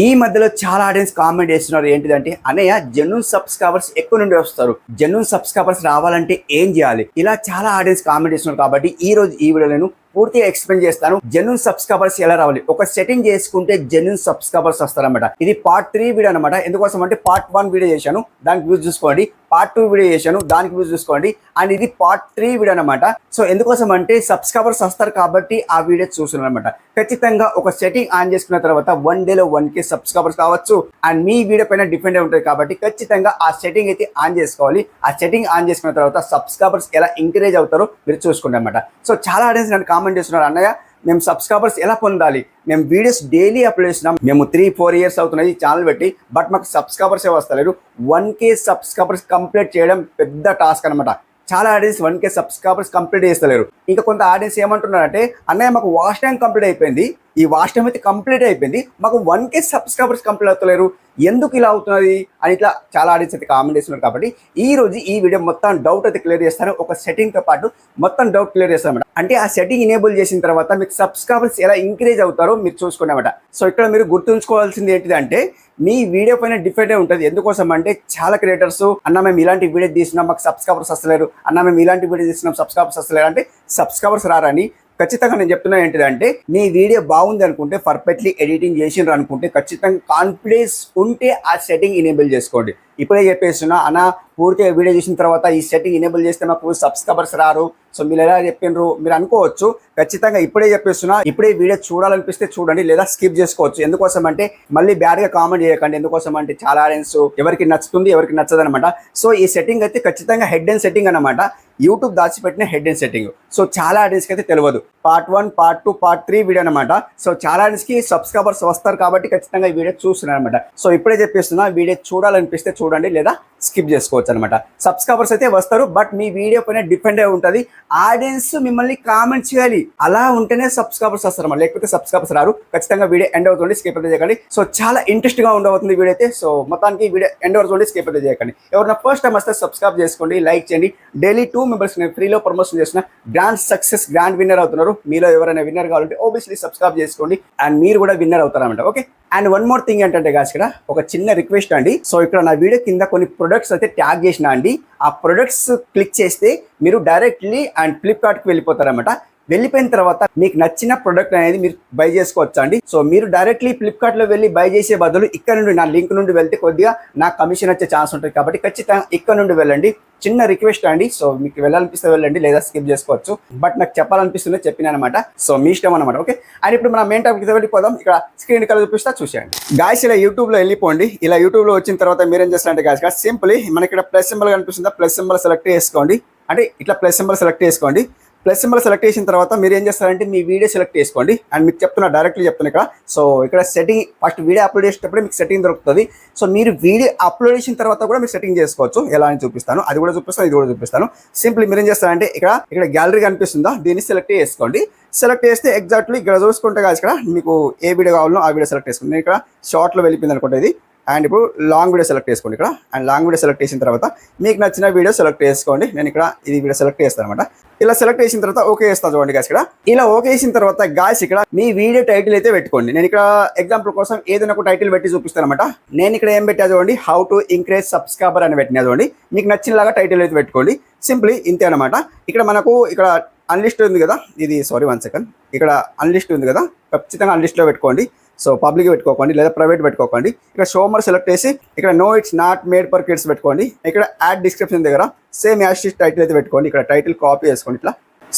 ఈ మధ్యలో చాలా ఆడియన్స్ కామెంట్ చేస్తున్నారు ఏంటిదంటే అన్నయ్య జెన్యూన్ సబ్స్క్రైబర్స్ ఎక్కువ నుండి వస్తారు, జెన్యూన్ సబ్స్క్రైబర్స్ రావాలంటే ఏం చేయాలి, ఇలా చాలా ఆడియన్స్ కామెంట్ చేస్తున్నారు. కాబట్టి ఈ రోజు ఈ వీడియో నేను పూర్తిగా ఎక్స్ప్లెయిన్ చేస్తాను. జెన్యూన్ సబ్స్క్రైబర్స్ ఎలా రావాలి, ఒక సెట్టింగ్ చేసుకుంటే జెన్యూన్ సబ్స్క్రైబర్స్ వస్తారన్నమాట. ఇది పార్ట్ 3 వీడియో అనమాట. ఎందుకోసం అంటే పార్ట్ 1 వీడియో చేశాను, దానికి వ్యూస్ చూసుకోండి. పార్ట్ 2 వీడియో చేశాను, దానికి వ్యూస్ చూసుకోండి. అండ్ ఇది పార్ట్ 3 వీడియో అనమాట. సో ఎందుకోసం అంటే సబ్స్క్రైబర్స్ వస్తారు కాబట్టి ఆ వీడియో చూస్తున్నారు అనమాట. ఖచ్చితంగా ఒక సెట్టింగ్ ఆన్ చేసుకున్న తర్వాత 1 డేలో 1K సబ్స్క్రైబర్స్ కావచ్చు. అండ్ మీ వీడియో పైన డిపెండ్ ఉంటుంది కాబట్టి ఖచ్చితంగా ఆ సెట్టింగ్ అయితే ఆన్ చేసుకోవాలి. ఆ సెట్టింగ్ ఆన్ చేసుకున్న తర్వాత సబ్స్క్రైబర్స్ ఎలా ఎంకరేజ్ అవుతారో మీరు చూసుకోండి అనమాట. సో చాలా ఆడియన్స్ నన్ను కామెంట్ చేస్తున్నారు, అన్నయ్య మేము సబ్స్క్రైబర్స్ ఎలా పొందాలి, మేము వీడియోస్ డైలీ అప్లోడ్ చేస్తున్నాం, మేము 3-4 ఇయర్స్ అవుతున్నాయి ఛానల్ పెట్టి, బట్ మాకు సబ్స్క్రైబర్స్ వస్తలేరు. 1K సబ్స్క్రైబర్స్ కంప్లీట్ చేయడం పెద్ద టాస్క్ అనమాట. చాలా ఆడియన్స్ 1K సబ్స్క్రైబర్స్ కంప్లీట్ చేస్తలేరు. ఇంకా కొంత ఆడియన్స్ ఏమంటున్నారంటే అన్నయ్య మాకు వాచ్ టైం కంప్లీట్ అయిపోయింది, ఈ వాచ్ టైం అయితే కంప్లీట్ అయిపోయింది, మాకు 1K సబ్స్క్రైబర్స్ కంప్లీట్ అవుతలేరు, ఎందుకు ఇలా అవుతున్నది అని ఇట్లా చాలా ఆడియన్స్ అయితే కామెంట్ చేస్తున్నారు. కాబట్టి ఈ రోజు ఈ వీడియో మొత్తం డౌట్ అయితే క్లియర్ చేస్తాను. ఒక సెట్టింగ్తో పాటు మొత్తం డౌట్ క్లియర్ చేస్తాను అనమాట. అంటే ఆ సెట్టింగ్ ఎనేబుల్ చేసిన తర్వాత మీకు సబ్స్క్రైబర్స్ ఎలా ఇంక్రీజ్ అవుతారో మీరు చూసుకోండి అనమాట. సో ఇక్కడ మీరు గుర్తుంచుకోవాల్సింది ఏంటిదంటే మీ వీడియో పైన డిఫరెంట్ ఉంటుంది. ఎందుకోసం అంటే చాలా క్రియేటర్స్ అన్న మేము ఇలాంటి వీడియో తీసినాం మాకు సబ్స్క్రైబర్స్ వస్తలేరు, అన్న మేము ఇలాంటి వీడియో తీసినాం సబ్స్క్రైబర్స్ వస్తలేరు అంటే సబ్స్క్రైబర్స్ రారని. ఖచ్చితంగా నేను చెప్తున్నా ఏంటిదంటే మీ వీడియో బాగుంది అనుకుంటే, పర్ఫెక్ట్లీ ఎడిటింగ్ చేసిండ్రు అనుకుంటే, ఖచ్చితంగా కాన్ఫిడెన్స్ ఉంటే ఆ సెట్టింగ్ ఎనేబుల్ చేసుకోండి. ఇప్పుడే చెప్పేస్తున్నా అన్న పూర్తిగా వీడియో చేసిన తర్వాత ఈ సెట్టింగ్ ఎనేబుల్ చేస్తే మాకు సబ్స్క్రైబర్స్ రారు, సో మీరు ఎలా చెప్పిండ్రు మీరు అనుకోవచ్చు. ఖచ్చితంగా ఇప్పుడే చెప్పేస్తున్నా, ఇప్పుడే వీడియో చూడాలనిపిస్తే చూడండి, లేదా స్కిప్ చేసుకోవచ్చు. ఎందుకోసం అంటే మళ్ళీ బ్యాడ్గా కామెంట్ చేయకండి. ఎందుకోసం అంటే చాలా ఆడియన్స్ ఎవరికి నచ్చుతుంది ఎవరికి నచ్చదు అనమాట. సో ఈ సెట్టింగ్ అయితే ఖచ్చితంగా హెడ్ అండ్ సెట్టింగ్ అనమాట, యూట్యూబ్ దాచిపెట్టిన హెడ్ అండ్ సెట్టింగ్. సో చాలా ఆడియన్స్కి అయితే తెలియదు. పార్ట్ 1, పార్ట్ 2, పార్ట్ 3 వీడియో అనమాట. సో చాలా ఆడియన్స్కి సబ్స్క్రైబర్స్ వస్తారు కాబట్టి ఖచ్చితంగా ఈ వీడియో చూస్తున్నారు అనమాట. సో ఇప్పుడే చెప్పేస్తున్నా, వీడియో చూడాలనిపిస్తే చూడండి, లేదా స్కిప్ చేసుకోవచ్చు అనమాట. సబ్స్క్రైబర్స్ అయితే వస్తారు, బట్ మీ వీడియో పైన డిపెండ్ అయి ఉంటుంది. ఆడియన్స్ మిమ్మల్ని కామెంట్ చేయాలి, అలా ఉంటేనే సబ్స్క్రైబర్స్ వస్తారు అన్నమాట, లేకపోతే సబ్స్క్రైబర్స్ రారు. ఖచ్చితంగా వీడియో ఎండ్ అవుతుంది, స్కిప్ అయితే చేయకండి. సో చాలా ఇంట్రెస్ట్ గా ఉండబోతుంది వీడియో అయితే. సో మొత్తానికి వీడియో ఎండ్ అవుతుంది, స్కిప్ అయితే చేయకండి. ఎవరైనా ఫస్ట్ టైం వస్తే సబ్స్క్రైబ్ చేసుకోండి, లైక్ చేయండి. డైలీ 2 మెంబర్స్ నేను ఫ్రీలో ప్రమోషన్ చేసిన గ్రాండ్ సక్సెస్ గ్రాండ్ విన్నర్ అవుతున్నారు. మీలో ఎవరైనా విన్నర్ కావాలంటే ఓబియస్లీ సబ్స్క్రైబ్ చేసుకోండి, అండ్ మీరు కూడా విన్నర్ అవుతారన్నమాట. Okay, and one more thing ఏంటంటే గాయ్స్, ఇక్కడ ఒక చిన్న రిక్వెస్ట్ అండి. సో ఇక్కడ నా వీడియో కింద కొన్ని ప్రొడక్ట్స్ అయితే ట్యాగ్ చేసిన అండి. ఆ ప్రొడక్ట్స్ క్లిక్ చేస్తే మీరు డైరెక్ట్లీ అండ్ ఫ్లిప్కార్ట్కి వెళ్ళిపోతారన్నమాట. వెళ్ళిపోయిన తర్వాత మీకు నచ్చిన ప్రొడక్ట్ అనేది మీరు బై చేసుకోవచ్చు అండి. సో మీరు డైరెక్ట్లీ ఫ్లిప్కార్ట్లో వెళ్ళి బై చేసే బదులు ఇక్కడ నుండి నా లింక్ నుండి వెళ్తే కొద్దిగా నాకు కమిషన్ వచ్చే ఛాన్స్ ఉంటుంది. కాబట్టి ఖచ్చితంగా ఇక్కడ నుండి వెళ్ళండి. చిన్న రిక్వెస్ట్ అండి. సో మీకు వెళ్ళాలనిపిస్తే వెళ్ళండి, లేదా స్కిప్ చేసుకోవచ్చు. బట్ నాకు చెప్పాలనిపిస్తుంది చెప్పిన అనమాట. సో మీ ఇష్టం అనమాట. ఓకే, అండ్ ఇప్పుడు మన మెయిన్ టాపిక్ వెళ్ళిపోదాం. ఇక్కడ స్క్రీన్ కలర్ చూపిస్తా చూసేయండి. గాయ్స్ ఇలా యూట్యూబ్లో వెళ్ళిపోండి. ఇలా యూట్యూబ్లో వచ్చిన తర్వాత మీరేం చేస్తారంటే గాయ్స్ సింపుల్లీ మనకి ఇక్కడ ప్లస్ సింబల్ కనిపిస్తుందా, ప్లస్ సింబల్ సెలెక్ట్ చేసుకోండి. అంటే ఇట్లా ప్లస్ సింబల్ సెలెక్ట్ చేసుకోండి. ప్లస్ సింబల్ సెలెక్ట్ చేసిన తర్వాత మీరు ఏం చేస్తారంటే మీ వీడియో సెలెక్ట్ చేసుకోండి. అండ్ మీకు చెప్తున్నా, డైరెక్ట్లీ చెప్తున్నా ఇక్కడ. సో ఇక్కడ సెట్టింగ్ ఫస్ట్ వీడియో అప్లోడ్ చేసేటప్పుడు మీకు సెట్టింగ్ దొరుకుతుంది. సో మీరు వీడియో అప్లోడ్ చేసిన తర్వాత కూడా మీరు సెట్టింగ్ చేసుకోవచ్చు. ఎలా అని చూపిస్తాను, అది కూడా చూపిస్తాను, ఇది కూడా చూపిస్తాను. సింపుల్ మీరు ఏం చేస్తారంటే ఇక్కడ గ్యాలరీ కనిపిస్తుందా, దీన్ని సెలెక్ట్ చేసుకోండి. సెలెక్ట్ చేస్తే ఎగ్జాక్ట్లీ ఇక్కడ చూసుకుంటే కాదు, ఇక్కడ మీకు ఏ వీడియో కావాలో ఆ వీడియో సెలెక్ట్ చేసుకోండి. నేను ఇక్కడ షార్ట్లో వెళ్ళిపోయింది అనుకుంటే ఇది. అండ్ ఇప్పుడు లాంగ్ వీడియో సెలెక్ట్ చేసుకోండి ఇక్కడ. అండ్ లాంగ్ వీడియో సెలెక్ట్ చేసిన తర్వాత మీకు నచ్చిన వీడియో సెలెక్ట్ చేసుకోండి. నేను ఇక్కడ ఇది వీడియో సెలెక్ట్ చేస్తాను అనమాట. ఇలా సెలెక్ట్ చేసిన తర్వాత ఓకే చేస్తాను చూడండి గాయ్స్. ఇక్కడ ఇలా ఓకే చేసిన తర్వాత గాయ్స్ ఇక్కడ మీ వీడియో టైటిల్ అయితే పెట్టుకోండి. నేను ఇక్కడ ఎగ్జాంపుల్ కోసం ఏదైనా ఒక టైటిల్ పెట్టి చూపిస్తాను అనమాట. నేను ఇక్కడ ఏం పెట్టా చూడండి, హౌ టు ఇంక్రీజ్ సబ్స్క్రైబర్ అని పెట్టినా చూడండి. మీకు నచ్చినలాగా టైటిల్ అయితే పెట్టుకోండి. సింప్లీ ఇంతే అనమాట. ఇక్కడ మనకు ఇక్కడ అన్లిస్ట్ ఉంది కదా, ఇది సారీ 1 సెకండ్, ఇక్కడ అన్లిస్ట్ ఉంది కదా, ఖచ్చితంగా అన్లిస్ట్లో పెట్టుకోండి. సో పబ్లిక్ పెట్టుకోకండి, లేదా ప్రైవేట్ పెట్టుకోకండి. ఇక్కడ షోమర్ సెలెక్ట్ చేసి ఇక్కడ no it's not made for kids పెట్టుకోండి. ఇక్కడ యాడ్ డిస్క్రిప్షన్ దగ్గర సేమ్ యాష్ టైటిల్ అయితే పెట్టుకోండి. ఇక్కడ టైటిల్ కాపీ చేసుకోండి, ఇట్లా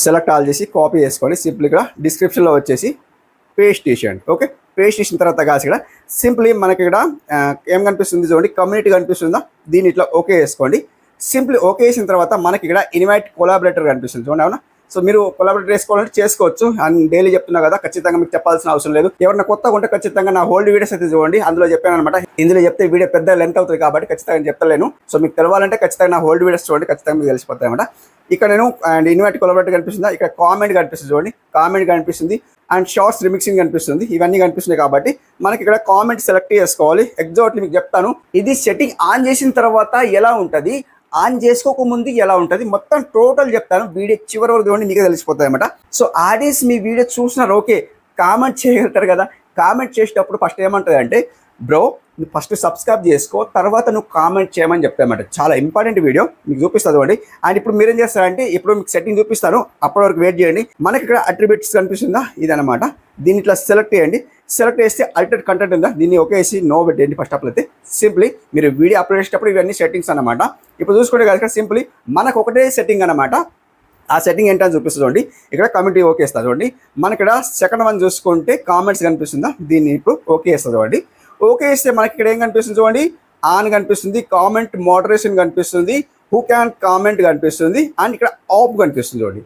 సెలెక్ట్ ఆల్ చేసి కాపీ చేసుకోండి. సింపుల్ ఇక్కడ డిస్క్రిప్షన్లో వచ్చేసి పేస్ట్ చేసేయండి. ఓకే, పేస్ట్ చేసిన తర్వాత కాదు ఇక్కడ సింప్లీ మనకి ఇక్కడ ఏం కనిపిస్తుంది చూడండి, కమ్యూనిటీ కనిపిస్తుందా, దీన్ని ఇట్లా ఓకే చేసుకోండి. సింప్లీ ఓకే చేసిన తర్వాత మనకి ఇక్కడ ఇన్వైట్ కొలాబరేటర్ కనిపిస్తుంది చూడండి. అవునా, సో మీరు కొలాబరేట్ చేసుకోవాలంటే చేసుకోవచ్చు. అండ్ డైలీ చెప్తున్నా కదా, ఖచ్చితంగా మీకు చెప్పాల్సిన అవసరం లేదు. ఎవరైనా కొత్తగా ఉంటే ఖచ్చితంగా నా హోల్డ్ వీడియోస్ అయితే చూడండి, అందులో చెప్పాను అనమాట. ఇందులో చెప్తే వీడియో పెద్ద లెంత్ అవుతుంది కాబట్టి ఖచ్చితంగా చెప్తలేను. సో మీకు తెలవాలంటే ఖచ్చితంగా నా హోల్డ్ వీడియోస్ చూడండి, ఖచ్చితంగా మీకు తెలిసిపోతాయి అనమాట. ఇక్కడ నేను అండ్ ఇన్వైట్ కొలాబరేటర్ కనిపిస్తుందా, ఇక్కడ కామెంట్ కనిపిస్తుంది చూడండి, కామెంట్ కనిపిస్తుంది. అండ్ షార్ట్స్ రిమిక్సింగ్ కనిపిస్తుంది, ఇవన్నీ కనిపిస్తున్నాయి. కాబట్టి మనకి ఇక్కడ కామెంట్ సెలెక్ట్ చేసుకోవాలి. ఎగ్జాక్ట్లీ మీకు చెప్తాను, ఇది సెట్టింగ్ ఆన్ చేసిన తర్వాత ఎలా ఉంటుంది, ఆన్ చేసుకోకముందు ఎలా ఉంటుంది, మొత్తం టోటల్ చెప్తాను. వీడియో చివరి వరకు చూడండి, మీకే తెలిసిపోతుంది అనమాట. సో ఆడియన్స్ మీ వీడియో చూసినారు, ఓకే కామెంట్ చేయగలుగుతారు కదా. కామెంట్ చేసేటప్పుడు ఫస్ట్ ఏమంటుంది అంటే బ్రో నువ్వు ఫస్ట్ సబ్స్క్రైబ్ చేసుకో, తర్వాత నువ్వు కామెంట్ చేయమని చెప్తామన్నమాట. చాలా ఇంపార్టెంట్ వీడియో మీకు చూపిస్తుంది చూడండి. అండ్ ఇప్పుడు మీరేం చేస్తారంటే ఇప్పుడు మీకు సెట్టింగ్ చూపిస్తాను, అప్పటి వరకు వెయిట్ చేయండి. మనకి ఇక్కడ అట్రిబ్యూట్స్ కనిపిస్తుందా, ఇదనమాట. దీన్ని ఇట్లా సెలెక్ట్ చేయండి. సెలెక్ట్ చేస్తే అల్టర్డ్ కంటెంట్ ఉందా, దీన్ని ఓకే వేసి నో పెట్టండి. ఫస్ట్ ఆఫ్ ఆల్ అయితే సింప్లీ మీరు వీడియో అప్లోడ్ చేసేటప్పుడు ఇవన్నీ సెట్టింగ్స్ అనమాట. ఇప్పుడు చూసుకుంటే కనుక సింప్లీ మనకు ఒకటే సెట్టింగ్ అనమాట. ఆ సెట్టింగ్ ఏంటని చూపిస్తుంది చూడండి. ఇక్కడ కమ్యూనిటీ ఓకే ఇస్తుంది చూడండి. మన ఇక్కడ సెకండ్ వన్ చూసుకుంటే కామెంట్స్ కనిపిస్తుందా, దీన్ని ఇప్పుడు ఓకే ఇస్తుంది చూడండి. ఓకే ఇస్తే మనకి ఇక్కడ ఏం కనిపిస్తుంది చూడండి, ఆన్ కనిపిస్తుంది, కామెంట్ మోడరేషన్ కనిపిస్తుంది, హూ క్యాన్ కామెంట్ కనిపిస్తుంది, అండ్ ఇక్కడ ఆఫ్ కనిపిస్తుంది చూడండి.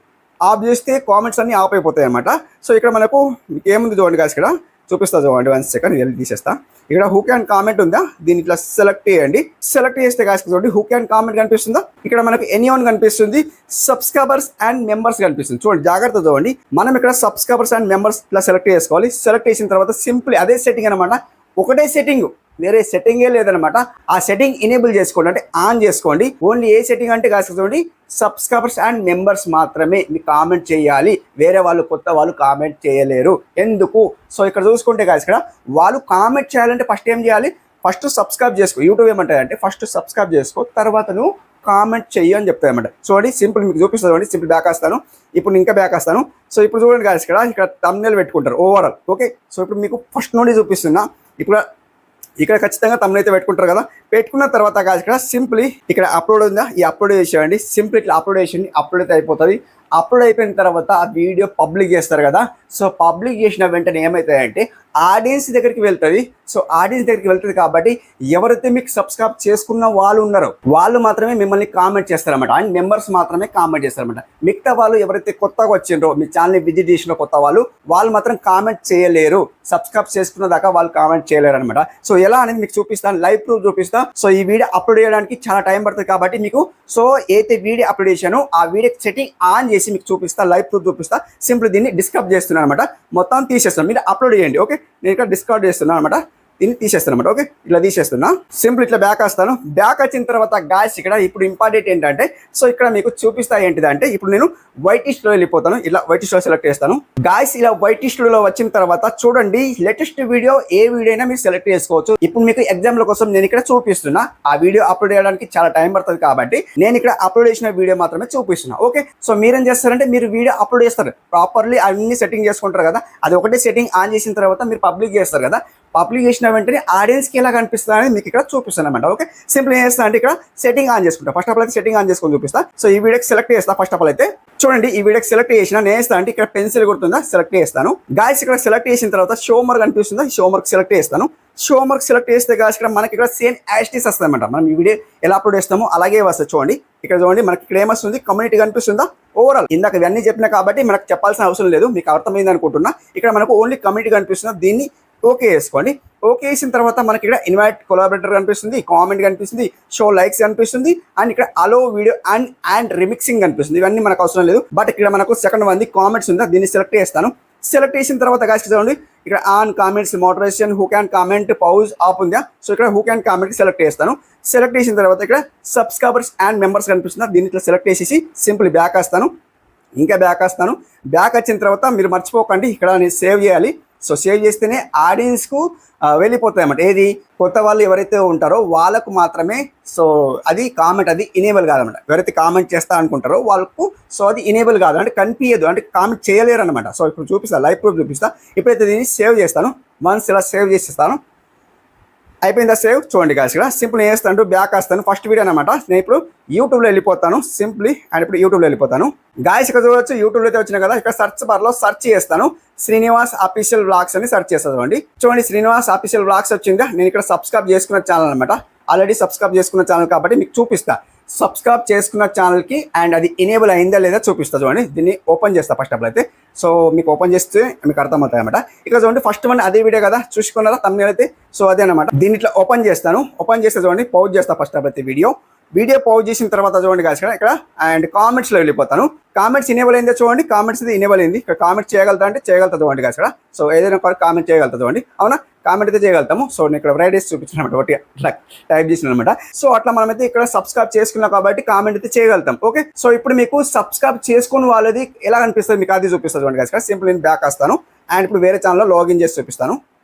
ఆఫ్ చేస్తే కామెంట్స్ అన్ని ఆఫ్ అయిపోతాయి అన్నమాట. సో ఇక్కడ మనకు మీకు ఏముంది చూడండి గాయ్స్, ఇక్కడ చూపిస్తా చూడండి. 1 సెకండ్ వెళ్ళి తీసేస్తా. ఇక్కడ హూ క్యాన్ కామెంట్ ఉందా, దీన్ని ఇట్లా సెలెక్ట్ చేయండి. సెలెక్ట్ చేస్తే గాయ్స్ చూడండి హూ క్యాన్ కామెంట్ కనిపిస్తుందా, ఇక్కడ మనకు ఎనీవన్ కనిపిస్తుంది, సబ్స్క్రైబర్స్ అండ్ మెంబర్స్ కనిపిస్తుంది. చూడండి జాగ్రత్త చూడండి. మనం ఇక్కడ సబ్స్క్రైబర్స్ అండ్ మెంబర్స్ ఇట్లా సెలెక్ట్ చేసుకోవాలి. సెలెక్ట్ చేసిన తర్వాత సింపుల్ అదే సెట్టింగ్ అనమాట, ఒకటే సెట్టింగ్, వేరే సెట్టింగే లేదనమాట. ఆ సెట్టింగ్ ఎనేబుల్ చేసుకోండి, అంటే ఆన్ చేసుకోండి. ఓన్లీ ఏ సెట్టింగ్ అంటే కాస్త చూడండి, సబ్స్క్రైబర్స్ అండ్ మెంబర్స్ మాత్రమే మీకు కామెంట్ చేయాలి, వేరే వాళ్ళు కొత్త వాళ్ళు కామెంట్ చేయలేరు. ఎందుకు? సో ఇక్కడ చూసుకుంటే కాదు, ఇక్కడ వాళ్ళు కామెంట్ చేయాలంటే ఫస్ట్ ఏం చేయాలి, ఫస్ట్ సబ్స్క్రైబ్ చేసుకో. యూట్యూబ్ ఏమంటారంటే ఫస్ట్ సబ్స్క్రైబ్ చేసుకో, తర్వాత నువ్వు కామెంట్ చెయ్యి అని చెప్తాయన్నమాట. చూడండి సింపుల్ మీకు చూపిస్తుంది చూడండి. సింపుల్ బ్యాక్ వస్తాను, ఇప్పుడు ఇంకా బ్యాక్ వస్తాను. సో ఇప్పుడు చూడండి కాదు, ఇక్కడ థంబ్నెయిల్ పెట్టుకుంటారు ఓవరాల్. ఓకే, సో ఇప్పుడు మీకు ఫస్ట్ నుండి చూపిస్తున్నా. ఇప్పుడు ఇక్కడ ఖచ్చితంగా తమ్ముడు అయితే పెట్టుకుంటారు కదా. పెట్టుకున్న తర్వాత కాదు, ఇక్కడ సింప్లీ ఇక్కడ అప్లోడ్ ఉందా, ఈ అప్లోడ్ చేసేయండి. సింపుల్ ఇట్లా అప్లోడ్ చేసేయండి, అప్లోడ్ అయితే అయిపోతుంది. అప్లోడ్ అయిపోయిన తర్వాత ఆ వీడియో పబ్లిక్ చేస్తారు కదా. సో పబ్లిక్ చేసిన వెంటనే ఏమవుతాయంటే ఆడియన్స్ దగ్గరికి వెళ్తుంది. సో ఆడియన్స్ దగ్గరికి వెళ్తుంది కాబట్టి ఎవరైతే మీకు సబ్స్క్రైబ్ చేసుకున్న వాళ్ళు ఉన్నారో వాళ్ళు మాత్రమే మిమ్మల్ని కామెంట్ చేస్తారన్నమాట. అండ్ మెంబర్స్ మాత్రమే కామెంట్ చేస్తారన్నమాట. మిగతా వాళ్ళు ఎవరైతే కొత్తగా వచ్చిండ్రో, మీ ఛానల్ని విజిట్ చేసిన కొత్త వాళ్ళు మాత్రం కామెంట్ చేయలేరు. సబ్స్క్రైబ్ చేసుకున్న దాకా వాళ్ళు కామెంట్ చేయలేరు అనమాట. సో ఎలా అనేది మీకు చూపిస్తాను, లైవ్ ప్రూఫ్ చూపిస్తాను. సో ఈ వీడియో అప్లోడ్ చేయడానికి చాలా టైం పడుతుంది కాబట్టి మీకు సో ఏదైతే వీడియో అప్లోడ్ చేశానో ఆ వీడియో సెట్టింగ్ ఆన్ చేసి మీకు చూపిస్తా, లైవ్ ప్రూఫ్ చూపిస్తా. సింపుల్ దీన్ని డిస్క్రైబ్ చేస్తున్నాను అనమాట. మొత్తం తీసేస్తాను, మీరు అప్లోడ్ చేయండి. ఓకే, నేను ఇక్కడ డిస్కౌంట్ చేస్తున్నాను అనమాట, దీన్ని తీసేస్తాను అనమాట. ఓకే, ఇట్లా తీసేస్తున్నా. సింపుల్ ఇట్లా బ్యాక్ వస్తాను. బ్యాక్ వచ్చిన తర్వాత గాయ్స్ ఇక్కడ ఇప్పుడు ఇంపార్టెంట్ ఏంటంటే, సో ఇక్కడ మీకు చూపిస్తా ఏంటిదంటే, ఇప్పుడు నేను వైటిష్లో వెళ్ళిపోతాను. ఇలా వైటిష్లో సెలెక్ట్ చేస్తాను గాయ్స్. ఇలా వైటిష్లో వచ్చిన తర్వాత చూడండి, లేటెస్ట్ వీడియో ఏ వీడియో అయినా మీరు సెలెక్ట్ చేసుకోవచ్చు. ఇప్పుడు మీకు ఎగ్జాంపుల్ కోసం నేను ఇక్కడ చూపిస్తున్నా. ఆ వీడియో అప్లోడ్ చేయడానికి చాలా టైం పడుతుంది కాబట్టి నేను ఇక్కడ అప్లోడ్ చేసిన వీడియో మాత్రమే చూపిస్తున్నా. ఓకే, సో మీరేం చేస్తారంటే మీరు వీడియో అప్లోడ్ చేస్తారు, ప్రాపర్లీ అన్ని సెట్టింగ్ చేసుకుంటారు కదా. అది ఒకటే సెట్టింగ్ ఆన్ చేసిన తర్వాత మీరు పబ్లిక్ చేస్తారు కదా. పబ్లిక్ చేసిన వెంటనే ఆడియన్స్కి ఎలా కనిపిస్తుంది అనేది మీకు ఇక్కడ చూపిస్తాను అనమాట. ఓకే, సింపుల్ ఏం చేస్తా అంటే ఇక్కడ సెట్టింగ్ ఆన్ చేసుకుంటా. ఫస్ట్ ఆఫ్ ఆల్ అయితే సెట్టింగ్ ఆన్ చేసుకొని చూపిస్తా. సో ఈ వీడియోకి సెలెక్ట్ చేస్తా. ఫస్ట్ ఆఫ్ ఆల్ అయితే చూడండి, ఈ వీడియోకి సెలెక్ట్ చేసిన నేను వేస్తా అంటే ఇక్కడ పెన్సిల్ గుర్తుందా, సెలెక్ట్ చేస్తాను. గాయ్స్ ఇక్కడ సెలెక్ట్ చేసిన తర్వాత షో మార్క్ కనిపిస్తుందా, షో మార్క్ సెలెక్ట్ చేస్తాను. షో మార్క్ సెలెక్ట్ చేస్తే గాయ్స్ ఇక్కడ మనకి ఇక్కడ సేమ్ యాస్టీస్ వస్తుంది అనమాట. మనం ఈ వీడియో ఎలా అప్లోడ్ చేస్తామో అలాగే వస్తుంది. చూడండి ఇక్కడ చూడండి, మనకి ఇక్కడ ఏమొస్తుంది, కమ్యూనిటీ కనిపిస్తుందా. ఓవరాల్ ఇందాక ఇవన్నీ చెప్పినా కాబట్టి మనకు చెప్పాల్సిన అవసరం లేదు, మీకు అర్థమైంది అనుకుంటున్నా. ఇక్కడ మనకు ఓన్లీ కమ్యూనిటీ కనిపిస్తుందా, దీన్ని ఓకే వేసుకోండి. ఓకే వేసిన తర్వాత మనకి ఇక్కడ ఇన్వైట్ కొలాబరేటర్ కనిపిస్తుంది, కామెంట్ కనిపిస్తుంది, షో లైక్స్ కనిపిస్తుంది, అండ్ ఇక్కడ అలో వీడియో అండ్ రిమిక్సింగ్ కనిపిస్తుంది. ఇవన్నీ మనకు అవసరం లేదు. బట్ ఇక్కడ మనకు సెకండ్ వన్ కామెంట్స్ ఉందా, దీన్ని సెలెక్ట్ చేస్తాను. సెలెక్ట్ చేసిన తర్వాత గాయ్స్ చూడండి, ఇక్కడ on comments moderation, who can comment, pause of ఉందా. సో ఇక్కడ హూ క్యాన్ కామెంట్ సెలెక్ట్ చేస్తాను. సెలెక్ట్ చేసిన తర్వాత ఇక్కడ సబ్స్క్రైబర్స్ అండ్ మెంబర్స్ కనిపిస్తుందా, దీన్ని ఇట్లా సెలెక్ట్ చేసేసి సింపుల్ బ్యాక్ వస్తాను. ఇంకా బ్యాక్ వస్తాను. బ్యాక్ వచ్చిన తర్వాత మీరు మర్చిపోకండి, ఇక్కడ నేను సేవ్ చేయాలి. సో సేవ్ చేస్తేనే ఆడియన్స్కు వెళ్ళిపోతాయి అన్నమాట. ఏది కొత్త వాళ్ళు ఎవరైతే ఉంటారో వాళ్ళకు మాత్రమే సో అది కామెంట్ అది ఇనేబుల్ కాదన్నమాట. ఎవరైతే కామెంట్ చేస్తా అనుకుంటారో వాళ్ళకు సో అది ఇనేబుల్ కాదు, అంటే కనిపించదు, అంటే కామెంట్ చేయలేరు అనమాట. సో ఇప్పుడు చూపిస్తాను, లైవ్ ప్రూఫ్ చూపిస్తా. ఇప్పుడైతే దీన్ని సేవ్ చేస్తాను. వన్స్ ఇలా సేవ్ చేసేస్తాను. అయిపోయిందా సేవ్. చూడండి గాయ్స్ ఇక్కడ సింపుల్ ఏం చేస్తాను, బ్యాక్ వస్తాను. ఫస్ట్ వీడియో అనమాట. నేను ఇప్పుడు యూట్యూబ్లో వెళ్ళిపోతాను సింప్లీ. అండ్ ఇప్పుడు యూట్యూబ్లో వెళ్ళిపోతాను గాయ్స్. ఇక్కడ చూడవచ్చు యూట్యూబ్లో అయితే వచ్చినా కదా. ఇక్కడ సర్చ్ బార్లో సర్చ్ చేస్తాను, శ్రీనివాస్ అఫీషియల్ వ్లాగ్స్ అని సర్చ్ చేస్తాను. చూడండి శ్రీనివాస్ అఫీషియల్ వ్లాగ్స్ వచ్చిందా. నేను ఇక్కడ సబ్స్క్రైబ్ చేసుకున్న ఛానల్ అనమాట. ఆల్రెడీ సబ్స్క్రైబ్ చేసుకున్న ఛానల్ కాబట్టి మీకు చూపిస్తా. సబ్స్క్రైబ్ చేసుకున్న ఛానల్కి అండ్ అది ఎనేబుల్ అయిందా లేదా చూపిస్తా. చూడండి దీన్ని ఓపెన్ చేస్తా ఫస్ట్ ఆఫ్ ఆల్ అయితే. సో మీకు ఓపెన్ చేస్తే మీకు అర్థమవుతాయి అనమాట. ఇక్కడ చూడండి ఫస్ట్ వన్ అదే వీడియో కదా, చూసుకున్నారా తమ్ముడు అయితే. సో అదే అనమాట. దీన్ని ఇట్లా ఓపెన్ చేస్తాను. ఓపెన్ చేస్తే చూడండి పౌజ్ చేస్తా ఫస్ట్ ఆఫ్ అయితే వీడియో పౌజ్ చేసిన తర్వాత చూడండి గాయ్స్ ఇక్కడ అండ్ కామెంట్స్లో వెళ్ళిపోతాను. కామెంట్స్ ఇనేబుల్ అయిందో చూడండి, కామెంట్స్ ఇది ఇనేబుల్ అయింది. ఇక్కడ కామెంట్ చేయగలుగుతా అంటే చేయగలుగుతా చూడండి గాయ్స్ ఇక్కడ. సో ఏదైనా కామెంట్ చేయగలుగుతా చూడండి, అవునా, కామెంట్ అయితే చేయగలుగుతాము. సో నేను ఇక్కడ రైట్ వేసి చూపించిన అనమాట, ఒకటి ఇట్లా టైప్ చేసిన అనమాట. సో అట్లా మనమైతే ఇక్కడ సబ్స్క్రైబ్ చేసుకున్నాం కాబట్టి కామెంట్ అయితే చేయగలుగుతాం. ఓకే, సో ఇప్పుడు మీకు సబ్స్క్రైబ్ చేసుకున్న వాళ్ళది ఎలా అనిపిస్తుంది మీకు అది చూపిస్తుంది చూడండి గాయ్స్ ఇక్కడ. సింపుల్ నేను బ్యాక్ వస్తాను అండ్ ఇప్పుడు వేరే ఛానల్లో లాగిన్ చేసి చూపిస్తాను.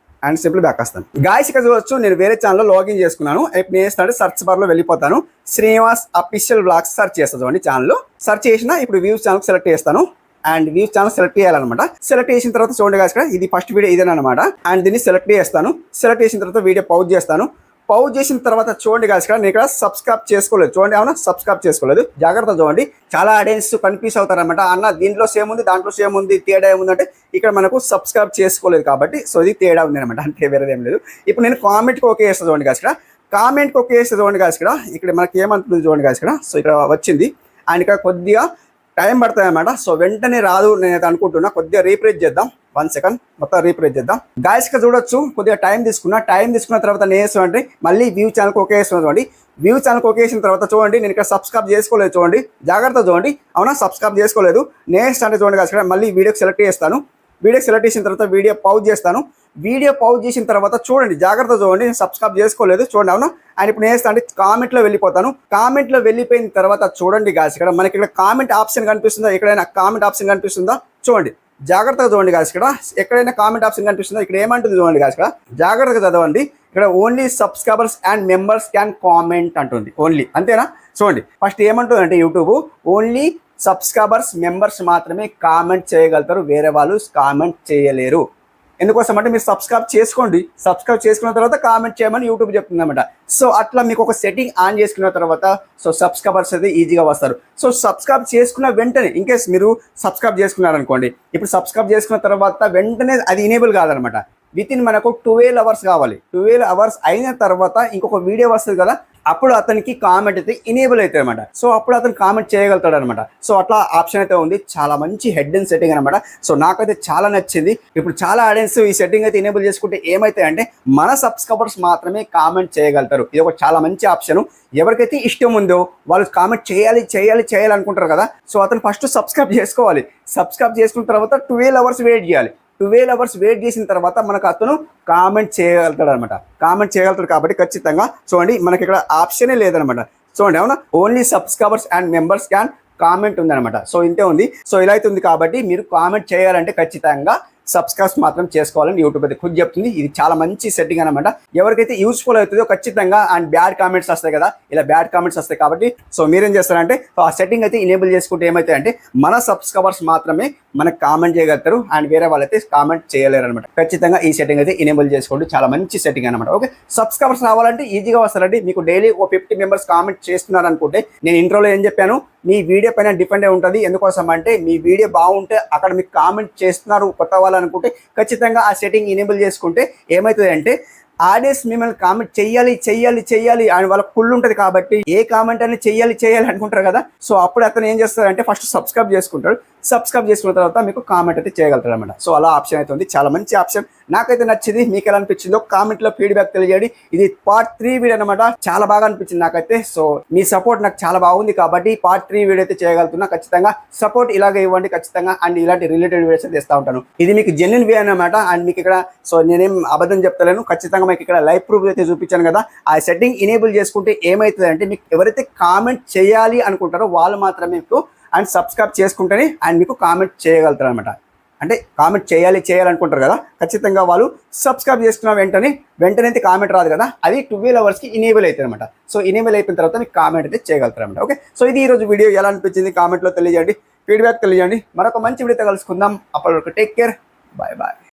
అండ్ సింపుల్ బ్యాక్ వస్తాను. గాయస్ ఇక్కడ చూడొచ్చు నేను వేరే ఛానల్లో లాగిన్ చేసుకున్నాను. ఇప్పుడు నేను చేస్తానంటే సర్చ్ బార్లో వెళ్ళిపోతాను, శ్రీనివాస్ అఫీషియల్ బ్లాగ్స్ సెర్చ్ చేస్తాను చూడండి. ఛానల్ సెర్చ్ చేసిన ఇప్పుడు వ్యూస్ ఛానల్ సెలెక్ట్ చేస్తాను అండ్ వ్యూస్ ఛానల్ సెలెక్ట్ చేయాలన్నమాట. సెలెక్ట్ చేసిన తర్వాత చూడండి గాయస్ ఇక్కడ ఇది ఫస్ట్ వీడియో ఇదేనమాట. అండ్ దీన్ని సెలెక్ట్ చేస్తాను. సెలెక్ట్ చేసిన తర్వాత వీడియో పౌజ్ చేస్తాను. పౌజ్ చేసిన తర్వాత చూడండి గాయస్ ఇక్కడ నేను ఇక్కడ సబ్స్క్రైబ్ చేసుకోలేదు చూడండి. అవునా, సబ్స్క్రైబ్ చేసుకోలేదు, జాగ్రత్త చూడండి. చాలా ఆడియన్స్ కన్ఫ్యూజ్ అవుతారనమాట, అన్న దీంట్లో సేమ్ ఉంది దాంట్లో సేమ్ ఉంది తేడా ఏముంది అంటే ఇక్కడ మనకు సబ్స్క్రైబ్ చేసుకోలేదు కాబట్టి సో ఇది తేడా ఉంది అనమాట, అంటే వేరేది ఏం లేదు. ఇప్పుడు నేను కామెంట్కి ఓకే చేస్తాను చూడండి గాయస్ ఇక్కడ. కామెంట్కి ఓకే చేస్తే చూడండి గాయస్ ఇక్కడ. ఇక్కడ మనకి ఏమంటుంది చూడండి గాయస్ ఇక్కడ. సో ఇక్కడ వచ్చింది అండ్ ఇక్కడ కొద్దిగా టైం పడుతుంది అనమాట. సో వెంటనే రాదు నేనైతే అనుకుంటున్నా. కొద్దిగా రీప్రెస్ చేద్దాం, 1 సెకండ్ మొత్తం రీప్రెస్ చేద్దాం. గాయస్ ఇక్కడ చూడొచ్చు కొద్దిగా టైం తీసుకున్న తర్వాత నేను వేస్తానంటే మళ్ళీ వ్యూ ఛానల్కి ఓకే వేస్తున్నాను చూడండి. వ్యూ ఛానల్కి ఓకే వేసిన తర్వాత చూడండి నేను ఇక్కడ సబ్స్క్రైబ్ చేసుకోలేదు చూడండి, జాగ్రత్త చూడండి. అవునా, సబ్స్క్రైబ్ చేసుకోలేదు. నెక్స్ట్ అంటే చూడండి గాయస్ ఇక్కడ మళ్ళీ వీడియోకి సెలెక్ట్ చేస్తాను. వీడియో సెలెక్ట్ చేసిన తర్వాత వీడియో పౌజ్ చేస్తాను. వీడియో పౌజ్ చేసిన తర్వాత చూడండి, జాగ్రత్త చూడండి, సబ్స్క్రైబ్ చేసుకోలేదు చూడండి. అవును, అండ్ ఇప్పుడు నేను అంటే కామెంట్లో వెళ్ళిపోతాను. కామెంట్లో వెళ్ళిపోయిన తర్వాత చూడండి గాయస్ ఇక్కడ మనకి ఇక్కడ కామెంట్ ఆప్షన్ కనిపిస్తుందా, ఎక్కడైనా కామెంట్ ఆప్షన్ కనిపిస్తుందా చూడండి, జాగ్రత్తగా చూడండి గాయస్ ఇక్కడ. ఎక్కడైనా కామెంట్ ఆప్షన్ కనిపిస్తుందా, ఇక్కడ ఏమంటుంది చూడండి గాయస్ ఇక్కడ, జాగ్రత్తగా చదవండి. ఇక్కడ only subscribers and members can comment అంటుంది. ఓన్లీ అంతేనా చూడండి. ఫస్ట్ ఏమంటుంది అంటే యూట్యూబ్ ఓన్లీ సబ్స్క్రైబర్స్ మెంబర్స్ మాత్రమే కామెంట్ చేయగలుగుతారు, వేరే వాళ్ళు కామెంట్ చేయలేరు. ఎందుకోసం అంటే మీరు సబ్స్క్రైబ్ చేసుకోండి, సబ్స్క్రైబ్ చేసుకున్న తర్వాత కామెంట్ చేయమని యూట్యూబ్ చెప్తుంది అనమాట. సో అట్లా మీకు ఒక సెట్టింగ్ ఆన్ చేసుకున్న తర్వాత సో సబ్స్క్రైబర్స్ అయితే ఈజీగా వస్తారు. సో సబ్స్క్రైబ్ చేసుకున్న వెంటనే ఇన్ కేస్ మీరు సబ్స్క్రైబ్ చేసుకున్నారనుకోండి, ఇప్పుడు సబ్స్క్రైబ్ చేసుకున్న తర్వాత వెంటనే అది ఎనేబుల్ కాదనమాట. వితిన్ మనకు 12 అవర్స్ కావాలి. 12 అవర్స్ అయిన తర్వాత ఇంకొక వీడియో వస్తుంది కదా, అప్పుడు అతనికి కామెంట్ అయితే ఇనేబుల్ అవుతుంది అనమాట. సో అప్పుడు అతను కామెంట్ చేయగలుగుతాడు అనమాట. సో అట్లా ఆప్షన్ అయితే ఉంది. చాలా మంచి హెడ్ అండ్ సెట్టింగ్ అనమాట. సో నాకైతే చాలా నచ్చింది. ఇప్పుడు చాలా ఆడియన్స్ ఈ సెట్టింగ్ అయితే ఇనేబుల్ చేసుకుంటే ఏమైతే అంటే మన సబ్స్క్రైబర్స్ మాత్రమే కామెంట్ చేయగలుగుతారు. ఇది ఒక చాలా మంచి ఆప్షన్. ఎవరికైతే ఇష్టం ఉందో వాళ్ళు కామెంట్ చేయాలి అనుకుంటారు కదా, సో అతను ఫస్ట్ సబ్స్క్రైబ్ చేసుకోవాలి. సబ్స్క్రైబ్ చేసుకున్న తర్వాత 12 అవర్స్ వెయిట్ చేయాలి. 12 అవర్స్ వెయిట్ చేసిన తర్వాత మనకు అతను కామెంట్ చేయగలుగుతాడు అనమాట. కామెంట్ చేయగలుగుతాడు కాబట్టి ఖచ్చితంగా చూడండి మనకి ఇక్కడ ఆప్షనే లేదనమాట. చూడండి, అవునా, only subscribers and members can comment ఉందనమాట. సో ఇంతే ఉంది. సో ఇలా అయితే ఉంది కాబట్టి మీరు కామెంట్ చేయాలంటే ఖచ్చితంగా సబ్స్క్రైబ్ మాత్రం చేసుకోవాలని యూట్యూబ్ అయితే ఖుద్ చెప్తుంది. ఇది చాలా మంచి సెట్టింగ్ అనమాట. ఎవరికైతే యూస్ఫుల్ అవుతుందో ఖచ్చితంగా. అండ్ బ్యాడ్ కామెంట్స్ వస్తాయి కదా, ఇలా బ్యాడ్ కామెంట్స్ వస్తాయి కాబట్టి సో మీరేం చేస్తారంటే ఆ సెట్టింగ్ అయితే ఇనేబుల్ చేసుకుంటే ఏమైతే అంటే మన సబ్స్క్రైబర్స్ మాత్రమే మనకు కామెంట్ చేయగలుగుతారు అండ్ వేరే వాళ్ళైతే కామెంట్ చేయలేరు అనమాట. ఖచ్చితంగా ఈ సెట్టింగ్ అయితే ఇనేబుల్ చేసుకోండి, చాలా మంచి సెట్టింగ్ అనమాట. ఓకే, సబ్స్క్రైబర్స్ రావాలంటే ఈజీగా వస్తారండి. మీకు డైలీ ఒక 50 మెంబర్స్ కామెంట్ చేస్తున్నారు అనుకుంటే నేను ఇంట్రోలో ఏం చెప్పాను, మీ వీడియో పైన డిపెండ్ అయి ఉంటుంది. ఎందుకోసం అంటే మీ వీడియో బాగుంటే అక్కడ మీకు కామెంట్ చేస్తున్నారు కొత్త వాళ్ళు అనుకుంటే ఖచ్చితంగా ఆ సెట్టింగ్ ఇనేబుల్ చేసుకుంటే ఏమవుతుంది అంటే ఆడియన్స్ మిమ్మల్ని కామెంట్ చెయ్యాలి అని వాళ్ళకి ఫుల్ ఉంటుంది కాబట్టి ఏ కామెంట్ అని చెయ్యాలి అనుకుంటారు కదా. సో అప్పుడు అతను ఏం చేస్తారంటే ఫస్ట్ సబ్స్క్రైబ్ చేసుకుంటాడు. సబ్స్క్రైబ్ చేసుకున్న తర్వాత మీకు కామెంట్ అయితే చేయగలుగుతారు అనమాట. సో అలా ఆప్షన్ అయితే ఉంది, చాలా మంచి ఆప్షన్. నాకైతే నచ్చింది. మీకు ఎలా అనిపించిందో కామెంట్లో ఫీడ్బ్యాక్ తెలియజేయండి. ఇది పార్ట్ 3 వీడియో అనమాట. చాలా బాగా అనిపించింది నాకైతే. సో మీ సపోర్ట్ నాకు చాలా బాగుంది కాబట్టి పార్ట్ 3 వీడియో అయితే చేయగలుగుతున్నా. ఖచ్చితంగా సపోర్ట్ ఇలాగే ఇవ్వండి ఖచ్చితంగా. అండ్ ఇలాంటి రిలేటెడ్ వీడియోస్ అయితే తెస్తూ ఉంటాను. ఇది మీకు జెన్యున్ వే అనమాట. అండ్ మీకు ఇక్కడ సో నేనేం అబద్ధం చెప్తలేను, ఖచ్చితంగా మీకు ఇక్కడ లైవ్ ప్రూఫ్ అయితే చూపించాను కదా. ఆ సెట్టింగ్ ఇనేబుల్ చేసుకుంటే ఏమవుతుంది అంటే మీకు ఎవరైతే కామెంట్ చేయాలి అనుకుంటారో వాళ్ళు మాత్రమే మీకు అండ్ సబ్స్క్రైబ్ చేసుకుంటేనే అండ్ మీకు కామెంట్ చేయగలుగుతారు అనమాట. అంటే కామెంట్ చేయాలనుకుంటారు కదా, ఖచ్చితంగా వాళ్ళు సబ్స్క్రైబ్ చేసుకున్న వెంటనే అయితే కామెంట్ రాదు కదా, అది 12 అవర్స్కి ఇనేబుల్ అవుతుంది అనమాట. సో ఇనేబుల్ అయిపోయిన తర్వాత మీకు కామెంట్ అయితే చేయగలుగుతారు అనమాట. ఓకే, సో ఇది ఈరోజు వీడియో ఎలా అనిపించింది కామెంట్లో తెలియజేయండి, ఫీడ్బ్యాక్ తెలియజేయండి. మరొక మంచి వీడియోతో కలుసుకుందాం. అప్పటి వరకు టేక్ కేర్, బాయ్.